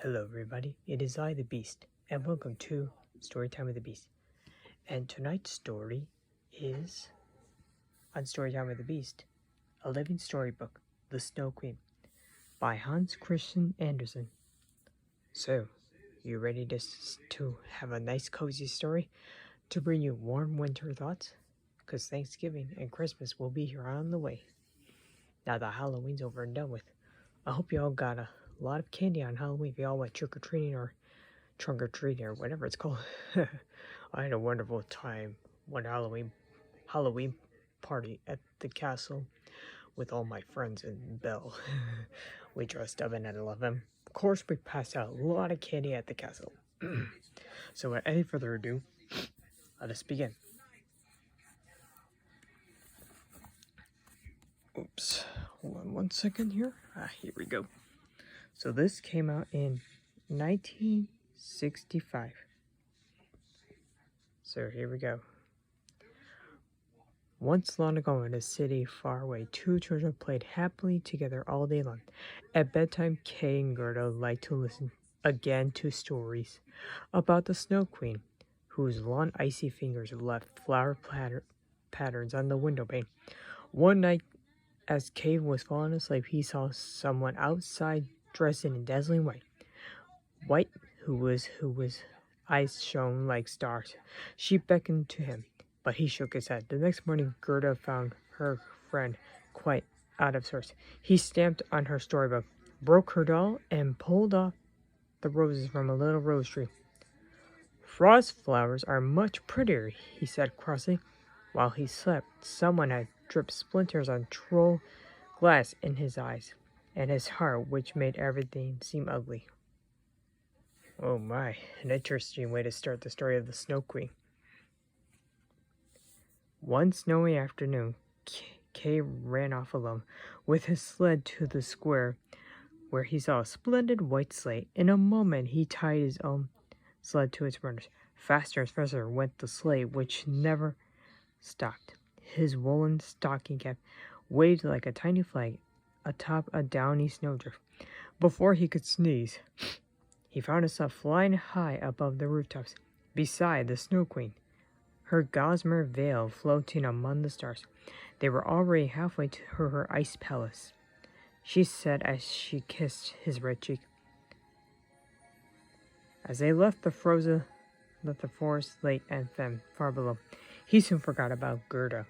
Hello everybody, it is I the Beast, and welcome to Storytime with the Beast. And tonight's story is, on Storytime with the Beast, a living storybook, The Snow Queen, by Hans Christian Andersen. So, you ready to have a nice cozy story to bring you warm winter thoughts? Because Thanksgiving and Christmas will be here on the way. Now that Halloween's over and done with, I hope you all got a lot of candy on Halloween if you all went trick-or-treating or trunk or treating or whatever it's called. I had a wonderful time one Halloween party at the castle with all my friends and Belle. We dressed up in at 11. Of course, we passed out a lot of candy at the castle. So without any further ado, let us begin. Oops, hold on one second here. Here we go. So this came out in 1965. So here we go. Once long ago in a city far away, two children played happily together all day long. At bedtime, Kay and Gerda liked to listen again to stories about the Snow Queen, whose long icy fingers left flower patterns on the window pane. One night, as Kay was falling asleep, he saw someone outside dressed in dazzling white, whose eyes shone like stars. She beckoned to him, but he shook his head. The next morning, Gerda found her friend quite out of sorts. He stamped on her storybook, broke her doll, and pulled off the roses from a little rose tree. "Frost flowers are much prettier," he said crossly. While he slept, someone had dripped splinters on troll glass in his eyes and his heart, which made everything seem ugly. Oh my, an interesting way to start the story of the Snow Queen. One snowy afternoon, Kay ran off alone with his sled to the square where he saw a splendid white sleigh. In a moment, he tied his own sled to its runners. Faster and faster went the sleigh, which never stopped. His woolen stocking cap waved like a tiny flag atop a downy snowdrift. Before he could sneeze, he found himself flying high above the rooftops, beside the Snow Queen, her gossamer veil floating among the stars. They were already halfway to her ice palace, she said as she kissed his red cheek. As they left the forest late and fen far below, he soon forgot about Gerda.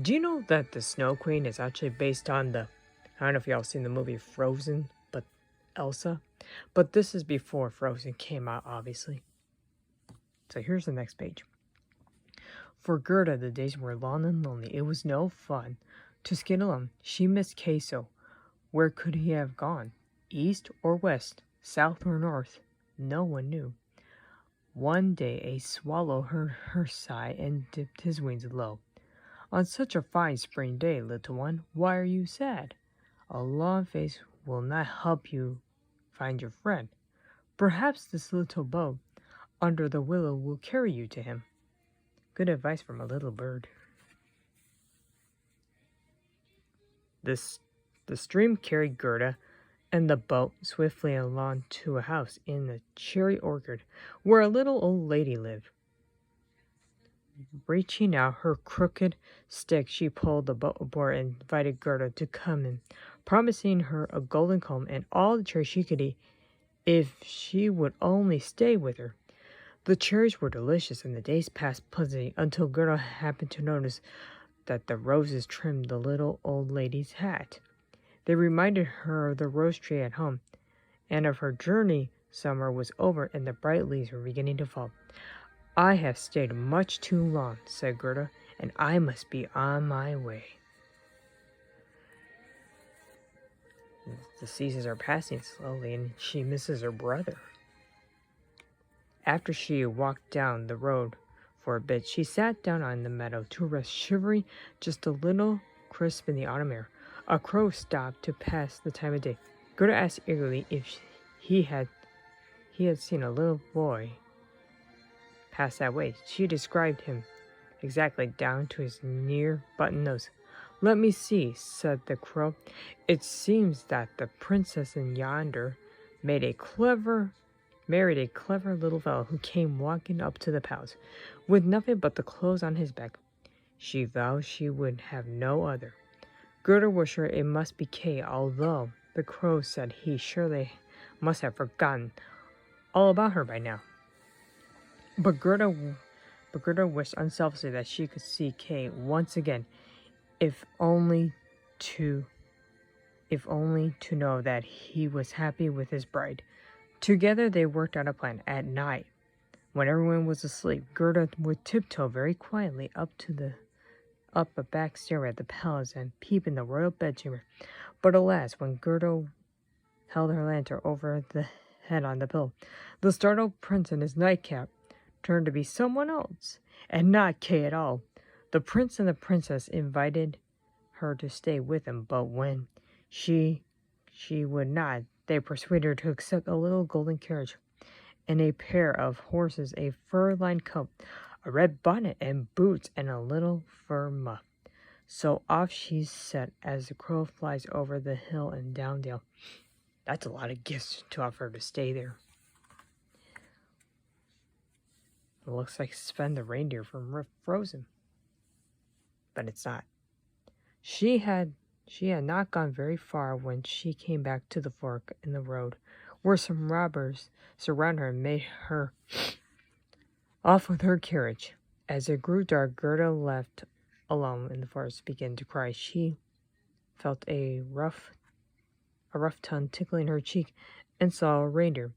Do you know that the Snow Queen is actually based on I don't know if y'all seen the movie Frozen, but Elsa? But this is before Frozen came out, obviously. So here's the next page. For Gerda, the days were long and lonely. It was no fun to skate alone. She missed Queso. Where could he have gone? East or west? South or north? No one knew. One day a swallow heard her sigh and dipped his wings low. On such a fine spring day, little one, why are you sad? A long face will not help you find your friend. Perhaps this little boat under the willow will carry you to him. Good advice from a little bird. The stream carried Gerda and the boat swiftly along to a house in a cherry orchard where a little old lady lived. Reaching out her crooked stick, she pulled the boat aboard and invited Gerda to come in, promising her a golden comb and all the cherries she could eat if she would only stay with her. The cherries were delicious, and the days passed pleasantly until Gerda happened to notice that the roses trimmed the little old lady's hat. They reminded her of the rose tree at home, and of her journey. Summer was over, and the bright leaves were beginning to fall. I have stayed much too long, said Gerda, and I must be on my way. The seasons are passing slowly, and she misses her brother. After she walked down the road for a bit, she sat down on the meadow to rest, shivering just a little crisp in the autumn air. A crow stopped to pass the time of day. Gerda asked eagerly if he had seen a little boy pass that way. She described him exactly down to his near button nose. Let me see, said the crow. It seems that the princess in yonder married a clever little fellow who came walking up to the palace with nothing but the clothes on his back. She vowed she would have no other. Gerda was sure it must be Kay, although the crow said he surely must have forgotten all about her by now. But Gerda wished unselfishly that she could see Kay once again, if only to know that he was happy with his bride. Together they worked out a plan. At night, when everyone was asleep, Gerda would tiptoe very quietly up a back stairway at the palace and peep in the royal bedchamber. But alas, when Gerda held her lantern over the head on the pillow, the startled prince in his nightcap turned to be someone else, and not Kay at all. The prince and the princess invited her to stay with them, but when she would not, they persuaded her to accept a little golden carriage and a pair of horses, a fur-lined coat, a red bonnet and boots, and a little fur muff. So off she set as the crow flies over the hill and down dale. That's a lot of gifts to offer her to stay there. It looks like Sven the reindeer from Frozen. But it's not. She had not gone very far when she came back to the fork in the road, where some robbers surrounded her and made her off with her carriage. As it grew dark, Gerda, left alone in the forest, began to cry. She felt a rough tongue tickling her cheek and saw a reindeer.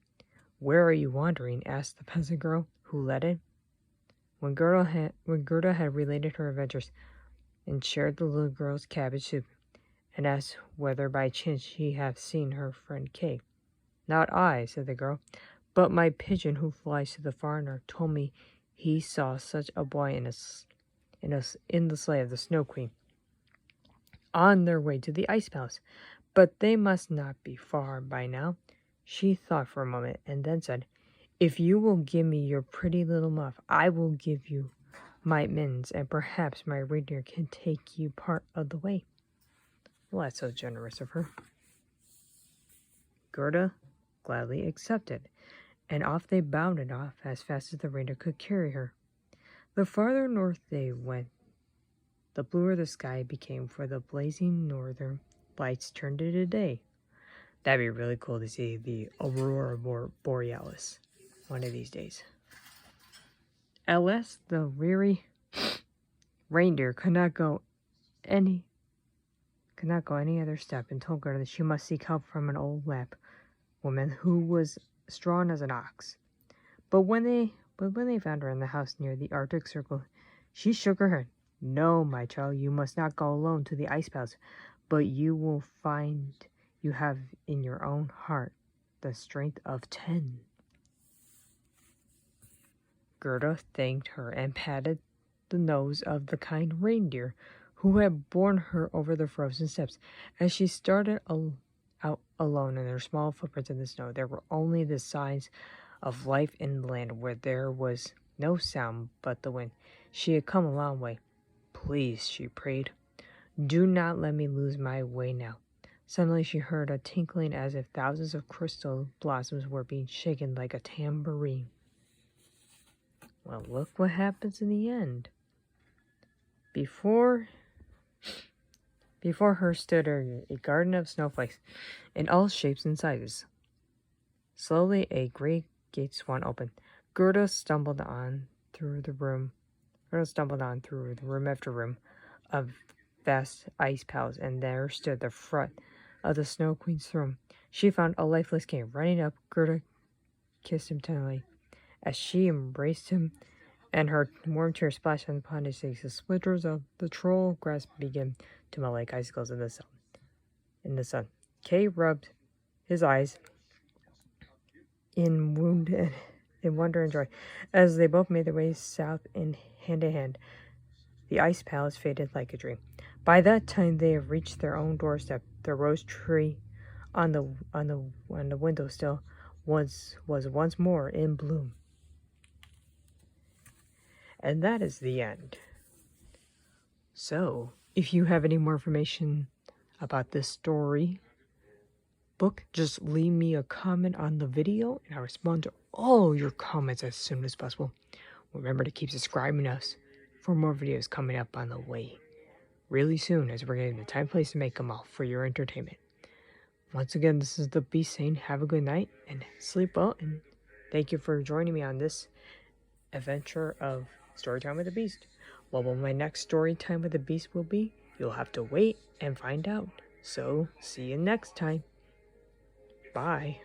"Where are you wandering?" asked the peasant girl who led it. When Gerda had related her adventures and shared the little girl's cabbage soup, and asked whether by chance she had seen her friend Kay. "Not I," said the girl, "but my pigeon who flies to the far north told me he saw such a boy in the sleigh of the Snow Queen on their way to the Ice Palace. But they must not be far by now." She thought for a moment and then said, "If you will give me your pretty little muff, I will give you my mittens, and perhaps my reindeer can take you part of the way." Well, that's so generous of her. Gerda gladly accepted, and off they bounded off as fast as the reindeer could carry her. The farther north they went, the bluer the sky became, for the blazing northern lights turned into day. That'd be really cool to see the Aurora Borealis one of these days. At last, the weary reindeer could not go any other step and told Gerda that she must seek help from an old lamp woman who was strong as an ox. But when they found her in the house near the Arctic Circle, she shook her head. "No, my child, you must not go alone to the Ice Palace, but you will find you have in your own heart the strength of 10. Gerda thanked her and patted the nose of the kind reindeer who had borne her over the frozen steppes. As she started out alone in her small footprints in the snow, there were only the signs of life in the land where there was no sound but the wind. She had come a long way. "Please," she prayed, "do not let me lose my way now." Suddenly she heard a tinkling as if thousands of crystal blossoms were being shaken like a tambourine. Well, look what happens in the end. Before her stood a garden of snowflakes in all shapes and sizes. Slowly a great gate swung open. Gerda stumbled on through room after room of vast ice palace, and there stood the front of the Snow Queen's throne. She found a lifeless king. Running up, Gerda kissed him tenderly. As she embraced him, and her warm tears splashed upon his face, the splinters of the troll grass began to melt like icicles in the sun. Kay rubbed his eyes in wonder and joy as they both made their way south in hand. The ice palace faded like a dream. By that time they had reached their own doorstep. The rose tree on the windowsill was once more in bloom. And that is the end. So, if you have any more information about this story, book, just leave me a comment on the video and I'll respond to all your comments as soon as possible. Remember to keep subscribing to us for more videos coming up on the way really soon, as we're getting the time and place to make them all for your entertainment. Once again, this is the Beast saying have a good night and sleep well, and thank you for joining me on this adventure of Storytime with the Beast. What will my next Storytime with the Beast will be? You'll have to wait and find out. So, see you next time. Bye.